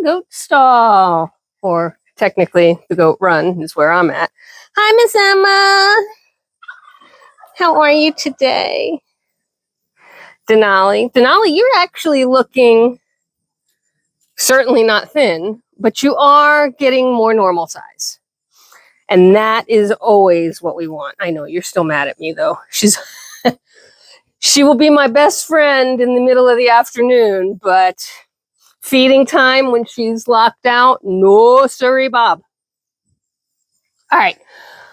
goat stall, or technically the goat run is where I'm at. Hi, Miss Emma. How are you today? Denali. Denali, you're actually looking certainly not thin, but you are getting more normal size. And that is always what we want. I know you're still mad at me though. She will be my best friend in the middle of the afternoon, but feeding time when she's locked out, no sorry, Bob. All right,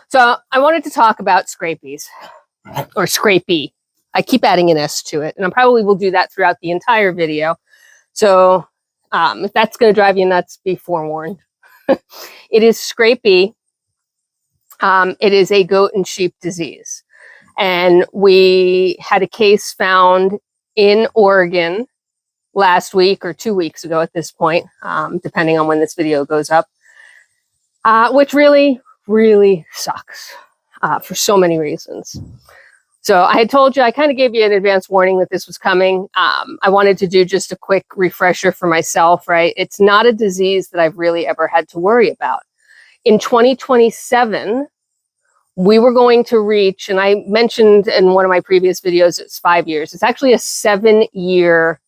so I wanted to talk about Scrapies, or Scrapie. I keep adding an S to it, and I probably will do that throughout the entire video. So if that's going to drive you nuts, be forewarned. It is Scrapie. It is a goat and sheep disease. And we had a case found in Oregon last week or 2 weeks ago at this point, depending on when this video goes up, which really, really sucks for so many reasons. So I had told you, I kind of gave you an advance warning that this was coming. I wanted to do just a quick refresher for myself, right? It's not a disease that I've really ever had to worry about. In 2027, we were going to reach, and I mentioned in one of my previous videos, it's 5 years. It's actually a 7-year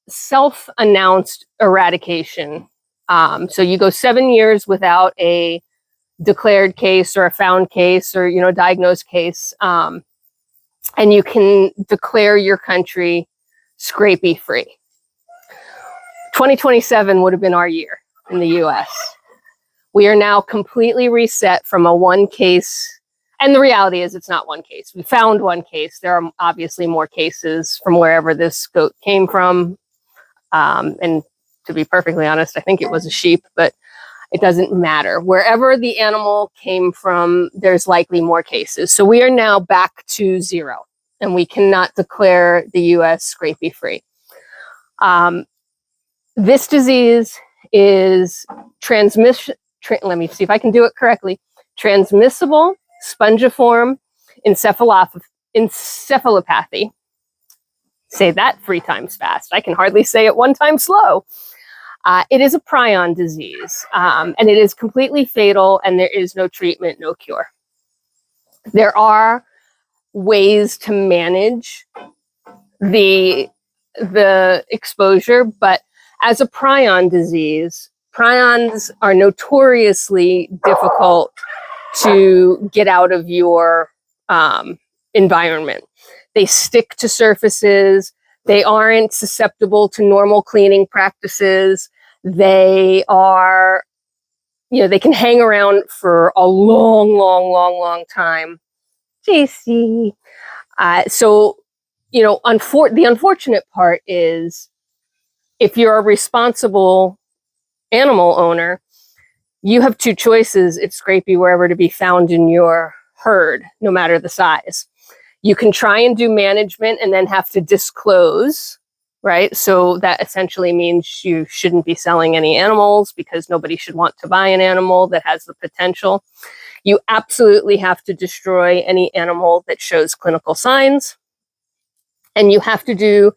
self-announced eradication. So you go 7 years without a declared case or a found case or, diagnosed case. And you can declare your country Scrapie free. 2027 would have been our year in the US. We are now completely reset from a one case. And the reality is it's not one case. We found one case. There are obviously more cases from wherever this goat came from. And to be perfectly honest, I think it was a sheep, but it doesn't matter. Wherever the animal came from, there's likely more cases. So we are now back to 0, and we cannot declare the US Scrapie free. This disease is let me see if I can do it correctly. Transmissible spongiform encephalopathy. Say that 3 times fast. I can hardly say it 1 time slow. It is a prion disease, and it is completely fatal, and there is no treatment, no cure. There are ways to manage the exposure, but as a prion disease, prions are notoriously difficult to get out of your environment. They stick to surfaces. They aren't susceptible to normal cleaning practices. They are, they can hang around for a long, long, long, long time. JC. So, the unfortunate part is if you're a responsible animal owner, you have 2 choices if Scrapie were ever to be found in your herd, no matter the size. You can try and do management and then have to disclose, right? So that essentially means you shouldn't be selling any animals because nobody should want to buy an animal that has the potential. You absolutely have to destroy any animal that shows clinical signs. And you have to do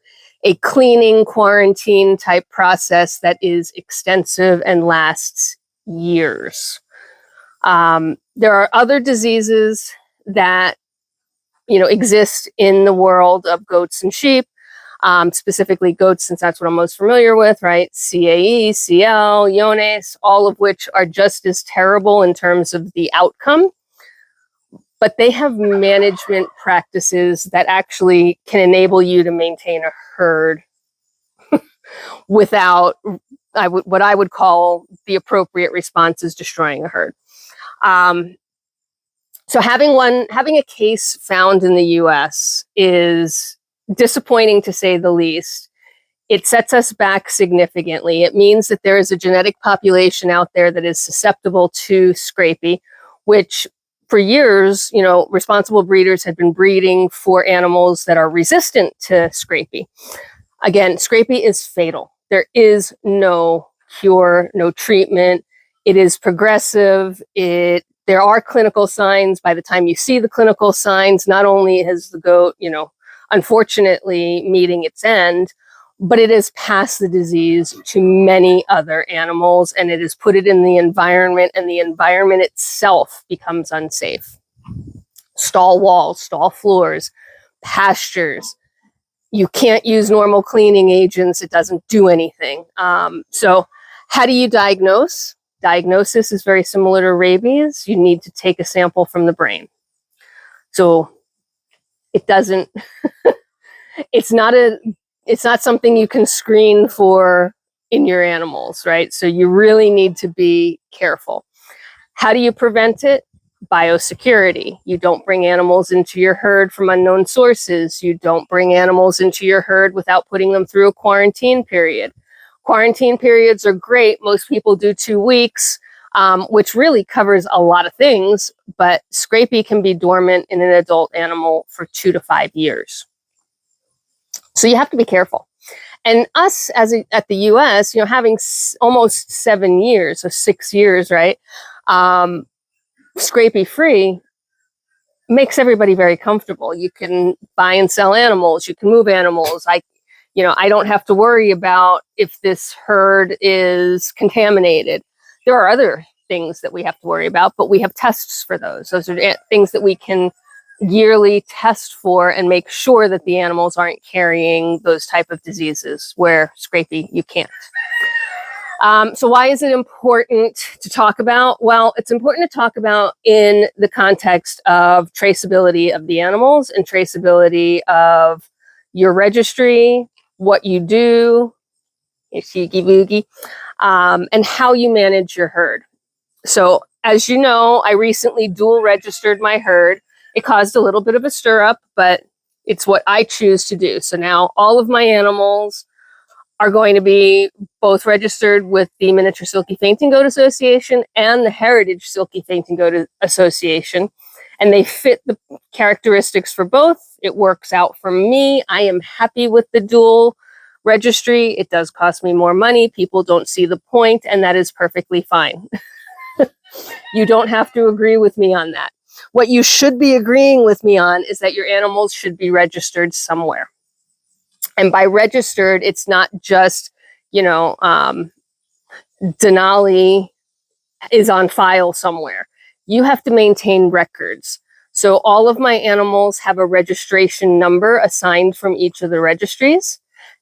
a cleaning, quarantine type process that is extensive and lasts years. There are other diseases that exist in the world of goats and sheep, specifically goats, since that's what I'm most familiar with, right? CAE, CL, Iones, all of which are just as terrible in terms of the outcome, but they have management practices that actually can enable you to maintain a herd without what I would call the appropriate response is destroying a herd. So having a case found in the US is disappointing to say the least. It sets us back significantly. It means that there is a genetic population out there that is susceptible to Scrapie, which for years, responsible breeders had been breeding for animals that are resistant to Scrapie. Again, Scrapie is fatal. There is no cure, no treatment. It is progressive. There are clinical signs. By the time you see the clinical signs, not only has the goat, unfortunately meeting its end, but it has passed the disease to many other animals, and it has put it in the environment, and the environment itself becomes unsafe. Stall walls, stall floors, pastures. You can't use normal cleaning agents. It doesn't do anything. So how do you diagnose? Diagnosis is very similar to rabies. You need to take a sample from the brain. So it doesn't, it's not something you can screen for in your animals, right? So you really need to be careful. How do you prevent it? Biosecurity. You don't bring animals into your herd from unknown sources. You don't bring animals into your herd without putting them through a quarantine period. Quarantine periods are great. Most people do 2 weeks, which really covers a lot of things, but Scrapie can be dormant in an adult animal for 2 to 5 years. So you have to be careful. And us at the US, having almost 7 years, so 6 years, right? Scrapie free makes everybody very comfortable. You can buy and sell animals. You can move animals. I don't have to worry about if this herd is contaminated. There are other things that we have to worry about, but we have tests for those. Those are things that we can yearly test for and make sure that the animals aren't carrying those type of diseases, where Scrapie, you can't. So why is it important to talk about? Well, it's important to talk about in the context of traceability of the animals and traceability of your registry, what you do, and how you manage your herd. So as you know, I recently dual registered my herd. It caused a little bit of a stir up, but it's what I choose to do. So now all of my animals are going to be both registered with the Miniature Silky Fainting Goat Association and the Heritage Silky Fainting Goat Association. And they fit the characteristics for both. It works out for me. I am happy with the dual registry. It does cost me more money. People don't see the point, and that is perfectly fine. You don't have to agree with me on that. What you should be agreeing with me on is that your animals should be registered somewhere. And by registered, it's not just, Denali is on file somewhere. You have to maintain records. So all of my animals have a registration number assigned from each of the registries.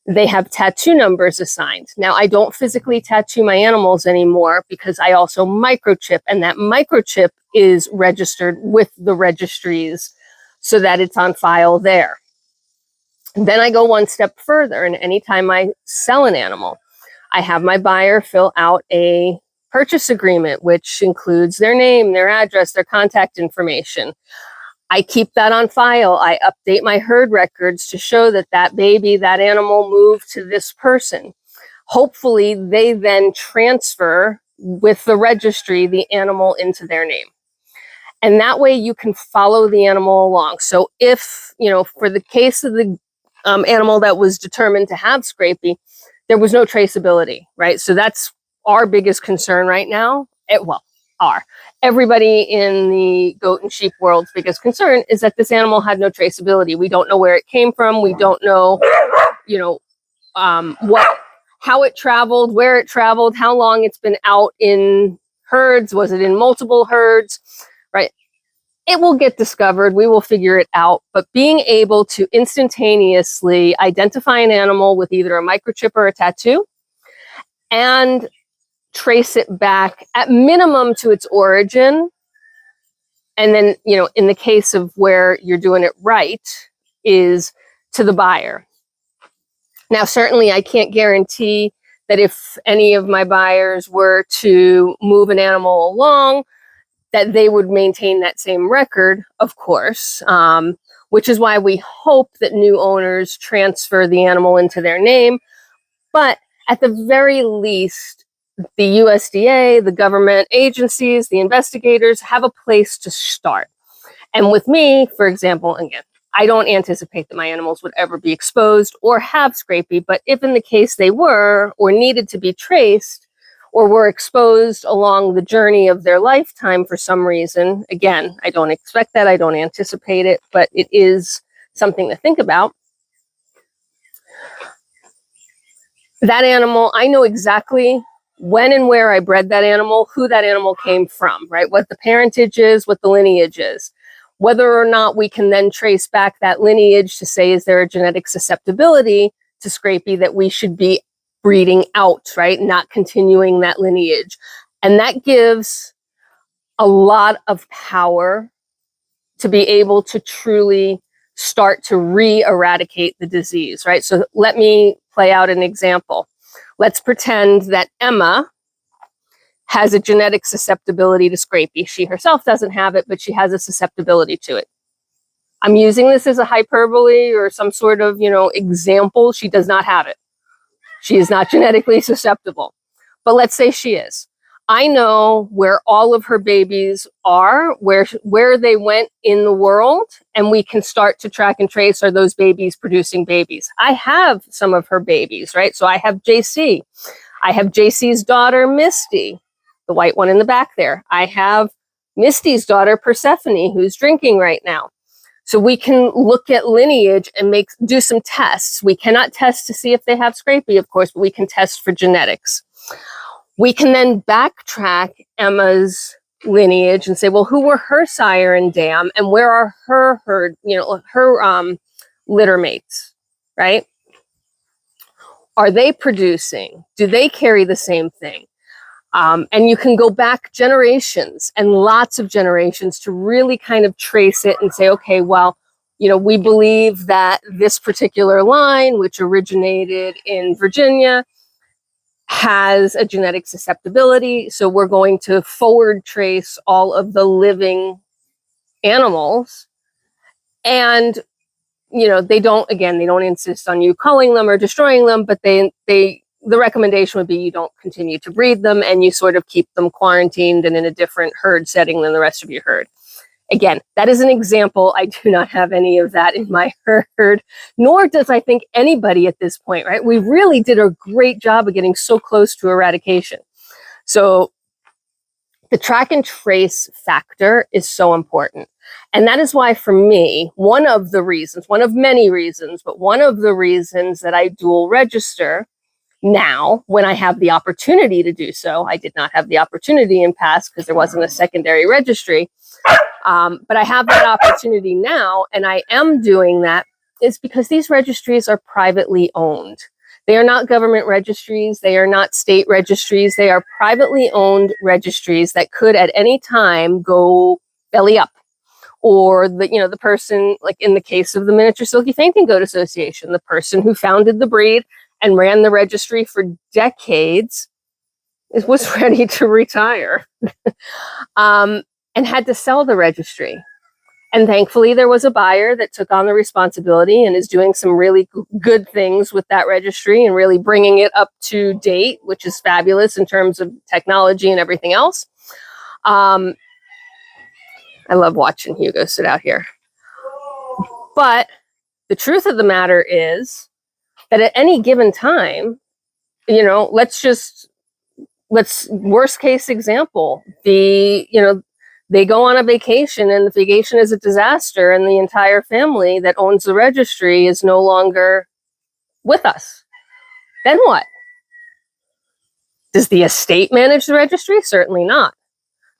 They have tattoo numbers assigned. Now, I don't physically tattoo my animals anymore because I also microchip, and that microchip is registered with the registries so that it's on file there. Then I go one step further, and anytime I sell an animal, I have my buyer fill out a purchase agreement, which includes their name, their address, their contact information. I keep that on file. I update my herd records to show that that baby, that animal moved to this person. Hopefully, they then transfer with the registry the animal into their name. And that way you can follow the animal along. So if, for the case of the animal that was determined to have Scrapie, there was no traceability, right? So that's our biggest concern right now. Everybody in the goat and sheep world's biggest concern is that this animal had no traceability. We don't know where it came from. We don't know, how it traveled, where it traveled, how long it's been out in herds. Was it in multiple herds, right? It will get discovered. We will figure it out. But being able to instantaneously identify an animal with either a microchip or a tattoo and trace it back at minimum to its origin. And then, in the case of where you're doing it right, is to the buyer. Now, certainly I can't guarantee that if any of my buyers were to move an animal along, that they would maintain that same record, of course, which is why we hope that new owners transfer the animal into their name. But at the very least, the USDA, the government agencies, the investigators have a place to start. And with me, for example, again, I don't anticipate that my animals would ever be exposed or have Scrapie, but if in the case they were or needed to be traced or were exposed along the journey of their lifetime for some reason, again, I don't expect that, I don't anticipate it, but it is something to think about. that animal, I know exactly when and where I bred that animal, who that animal came from, right? What the parentage is, what the lineage is. Whether or not we can then trace back that lineage to say, is there a genetic susceptibility to Scrapie that we should be breeding out, right? Not continuing that lineage. And that gives a lot of power to be able to truly start to re-eradicate the disease, right? So let me play out an example. Let's pretend that Emma has a genetic susceptibility to Scrapie. She herself doesn't have it, but she has a susceptibility to it. I'm using this as a hyperbole or some sort of, example. She does not have it. She is not genetically susceptible. But let's say she is. I know where all of her babies are, where they went in the world, and we can start to track and trace, are those babies producing babies? I have some of her babies, right? So I have JC. I have JC's daughter, Misty, the white one in the back there. I have Misty's daughter, Persephone, who's drinking right now. So we can look at lineage and do some tests. We cannot test to see if they have Scrapie, of course, but we can test for genetics. We can then backtrack Emma's lineage and say, well, who were her sire and dam, and where are her herd, her litter mates, right? Are they producing? Do they carry the same thing? And you can go back generations and lots of generations to really kind of trace it and say, okay, well, we believe that this particular line, which originated in Virginia, has a genetic susceptibility. So we're going to forward trace all of the living animals. And, they don't insist on you culling them or destroying them, but the recommendation would be you don't continue to breed them and you sort of keep them quarantined and in a different herd setting than the rest of your herd. Again, that is an example. I do not have any of that in my herd, nor does I think anybody at this point, right? We really did a great job of getting so close to eradication. So the track and trace factor is so important. And that is why, for me, one of many reasons, but one of the reasons that I dual register now, when I have the opportunity to do so. I did not have the opportunity in past because there wasn't a secondary registry. But I have that opportunity now, and I am doing that, is because these registries are privately owned. They are not government registries. They are not state registries. They are privately owned registries that could at any time go belly up. Or the person, like in the case of the Miniature Silky Fainting Goat Association, the person who founded the breed and ran the registry for decades was ready to retire and had to sell the registry. And thankfully, there was a buyer that took on the responsibility and is doing some really good things with that registry and really bringing it up to date, which is fabulous in terms of technology and everything else. I love watching Hugo sit out here. But the truth of the matter is that at any given time, worst case example, they go on a vacation and the vacation is a disaster and the entire family that owns the registry is no longer with us. Then what? Does the estate manage the registry? Certainly not.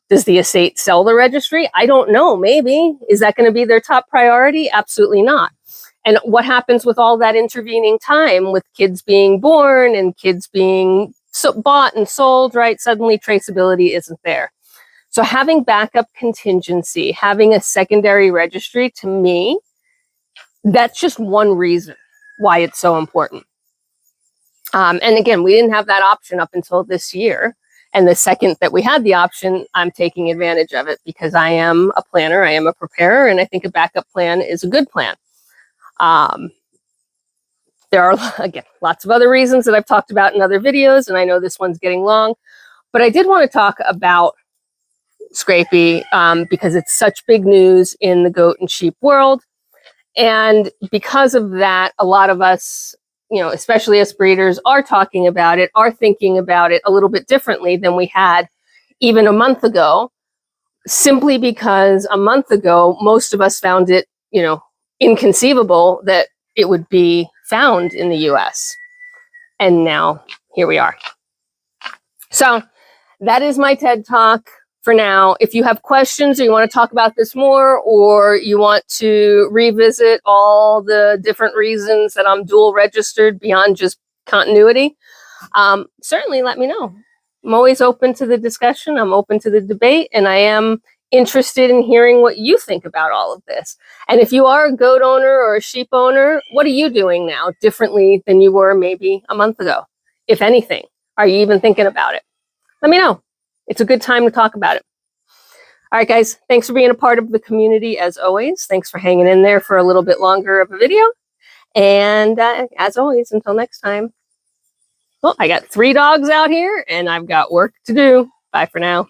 Does the estate sell the registry? I don't know. Maybe. Is that going to be their top priority? Absolutely not. And what happens with all that intervening time, with kids being born and kids being bought and sold, right? Suddenly traceability isn't there. So having backup contingency, having a secondary registry, to me, that's just one reason why it's so important. And again, we didn't have that option up until this year. And the second that we had the option, I'm taking advantage of it because I am a planner, I am a preparer, and I think a backup plan is a good plan. There are, again, lots of other reasons that I've talked about in other videos, and I know this one's getting long, but I did want to talk about Scrapie because it's such big news in the goat and sheep world. And because of that, a lot of us, especially us breeders, are talking about it, are thinking about it a little bit differently than we had even a month ago, simply because a month ago, most of us found it, inconceivable that it would be found in the US. And now here we are. So that is my TED Talk for now. If you have questions or you want to talk about this more, or you want to revisit all the different reasons that I'm dual registered beyond just continuity, certainly let me know. I'm always open to the discussion. I'm open to the debate, and I am interested in hearing what you think about all of this. And if you are a goat owner or a sheep owner, what are you doing now differently than you were maybe a month ago? If anything, are you even thinking about it? Let me know. It's a good time to talk about it. All right, guys, thanks for being a part of the community as always. Thanks for hanging in there for a little bit longer of a video. And as always, until next time. Well, I got 3 dogs out here and I've got work to do. Bye for now.